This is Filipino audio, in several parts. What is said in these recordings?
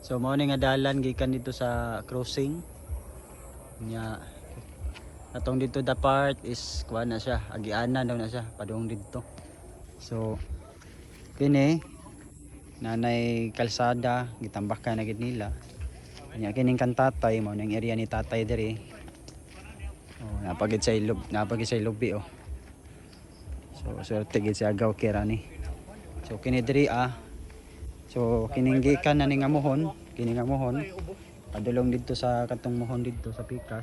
So mao ni nga dalan gikan dito sa crossing. Nya atong dito the part is kuha na siya, agianan daw na siya padung dito. So kini nanay kalsada gitambakan na gid nila. Nya kining kan tatay mao ning area ni tatay diri. Oh, napagid sa ilobi oh. So swerte gid si Agaw Kira ni. So kini diri so kining gikan na ning amuhon, kining amuhon padulong dito sa katong mohon dito sa pikas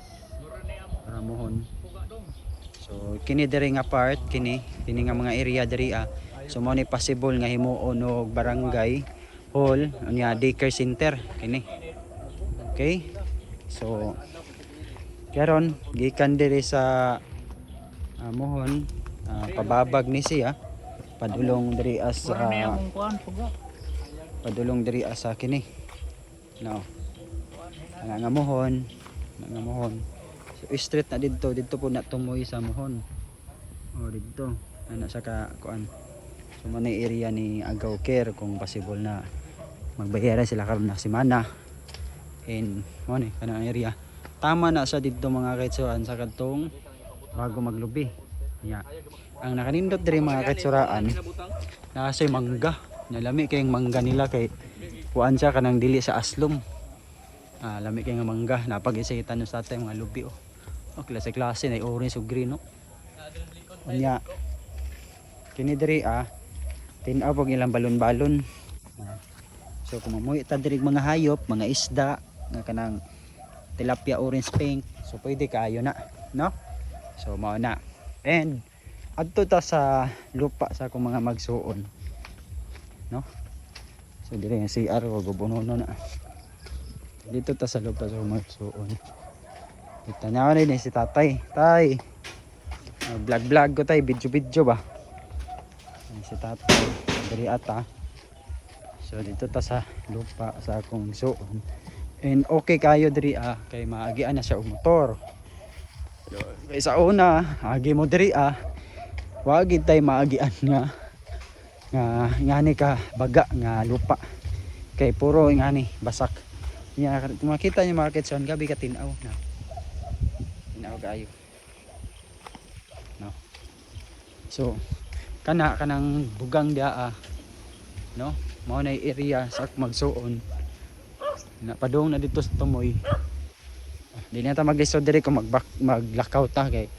para mohon. So kini diri nga part kini nga mga area diri so mao ni possible nga himuon og barangay hall unya daycare center kini. Okay? So karon gikan diri sa mohon pababag ni siya padulong diri sa kini. No. Nga mohon. So straight na dito po na tumoy sa mohon. Oh dito. Ana sa kuan. So man area ni Agaw Care kung possible na magbayaran sila karon na semana. And mo ni kanang area. Tama na sa dito mga kaitsuraan sa kadtong bago maglubi. Yeah. Ang nakanindot diri mga kaitsuraan nasa mangga. Nalami kayong mangga nila kay kuan siya kanang dili sa aslom. Lami kay nga mangga napag-isitan no sa atay mga lubi oh. Oh klase na orange ug green no. Unya kini diri tin-aw pag ilang balon-balon. So kung mamuy ta diri mga hayop, mga isda nga kanang tilapia orange pink, so pwede kaayo na, no? So mao na. And adto ta sa lupa sa akong mga magsuon. No? So dire nga CR o gubunono na. Dito ta sa lupa sa magsuon. Kita na ni si tatay. Tay. Vlog ko tay, video ba. Si tatay diri ata. So dito ta sa lupa sa akong suon. And okay kayo diri kay maagian na siya og motor. Kay sa una, agi mo diri wa gid tay maagian nga ngani ka baga nga lupa. Kay puro ngani basak. Nya kung makita niyo market son gabi ka tin-aw na. Tin-aw kayo. No. So kanang bugang dia no? Mao na area sa magsuon. Napadung na dito sa tumoy. Di na ta mag-lisod diri kung maglakaw ta kay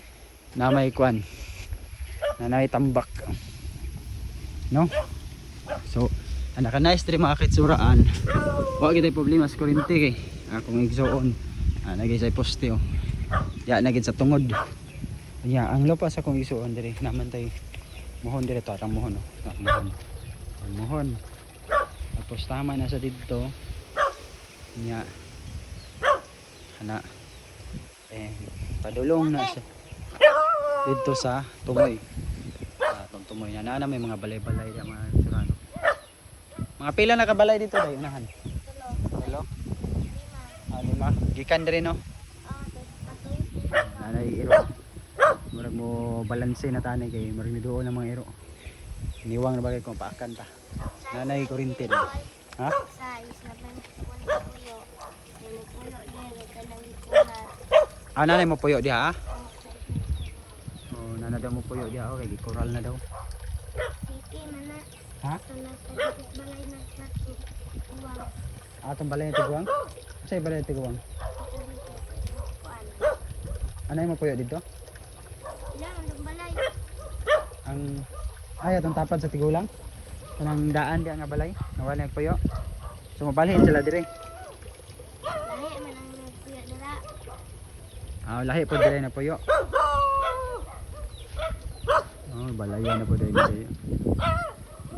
na may kwan. Na may tambak. No? So, anak nice diri mga kitsuraan. Wa gid problema sa kuryente kay akong igsuon. Nagay sa poste oh. Ya nagid sa tungod. Nya ang lupa sa akong igsuon diri naman tay mohon diri to atang mohon oh. Mohon. Tapos tama na sa dito. Nya ana padulong na siya dito sa tumoy. Tumoy na may mga balay-balay ya mga surano. Mga pila na kabalay dito day unahan. Hello. Lima. Gikan diri no. Nanay iro. Murag mo balanse na tani kay murag ni doon ang mga iro. Niwang na bagay kung paakan ta. Nanay kuryente din. Ha? Nanay mo puyo diha Oh, nanay daw mo puyo diha okay, gikoral na daw. Ha? Atong balay na tiguang? Sa'y balay na tiguang? Anay mo puyo dito? Atong tapad sa tigulang? Kanang daan diya nga balay? Nawala yung puyo? So mabalhin sila dire? Lahi po dire na puyo? Balayan na po dire na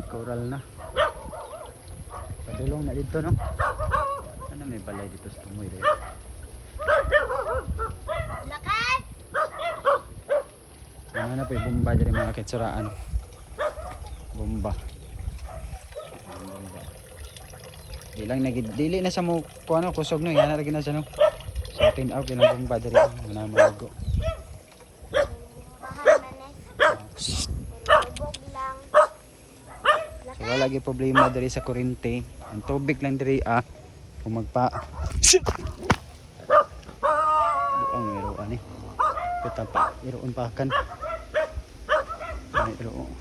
coral na. Padulong na dito no. Ano may balay dito sa tumoy rin. Ano na po yung bomba dyan mga kitsuraan. Bomba. Dili na sa mo kuano kusog no. Yan na rin na siya no. So tin-out yun ang bomba dyan. Wala malago. So wala lagi problema diri sa kuryente. Ang tubig lang diri kung magpa ang iroan eh. Kita pa iroon pakan.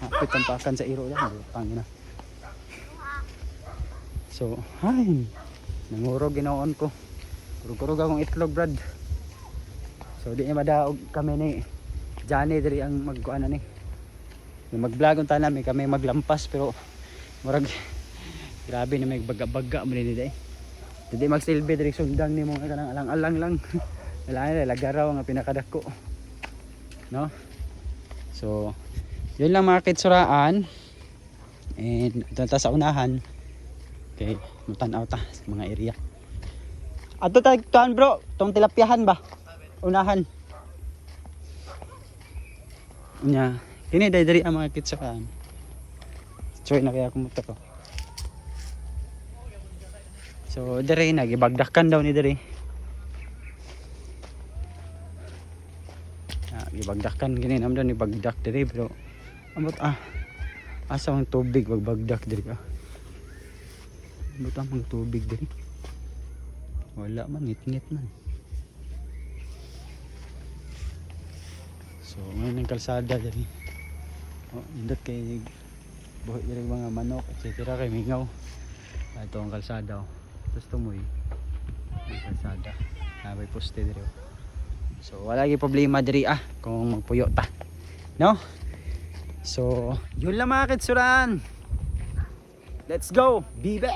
Hapit ang pakan sa iro yan. Pangina. So, hay. Nangurog ginaon ko. Kurog-kurog akong itlog, brad. So, di madaog kami ni Johnny diri ang magkuana ni. Mag-vlog unta namin kami maglampas pero murag grabe na may baga-baga mo ni day. Hindi magsilbi diri sundang ni mo kanang alang-alang lang. Wala na lagaraw nga pinakadako. No? So, yun lang mga kitsuraan. And ito ta sa unahan. Okay, mutanaw ta sa mga area. Ato tayo tuan bro, tong tilapyahan ba? Unahan. Nya, kini dari ang mga kitsuraan. Choy na kaya kumuta ko. So, diri nagibagdakan daw ni diri. Gibagdakan gini naman daw ni bagdak diri pero amot asa ang tubig magbagdak diri ka. Amot ang tubig diri. Wala man ngit-ngit man. So ngayon ang kalsada diri. Indot kay buhi diri mga manok etc. kay mingaw. Ito ang kalsada. Tapos tumoy. Ang kalsada. Nabay poste diri. So wala gyud problema diri kung magpuyo ta. No? So, yun lang mga kitsuran. Let's go, bibe!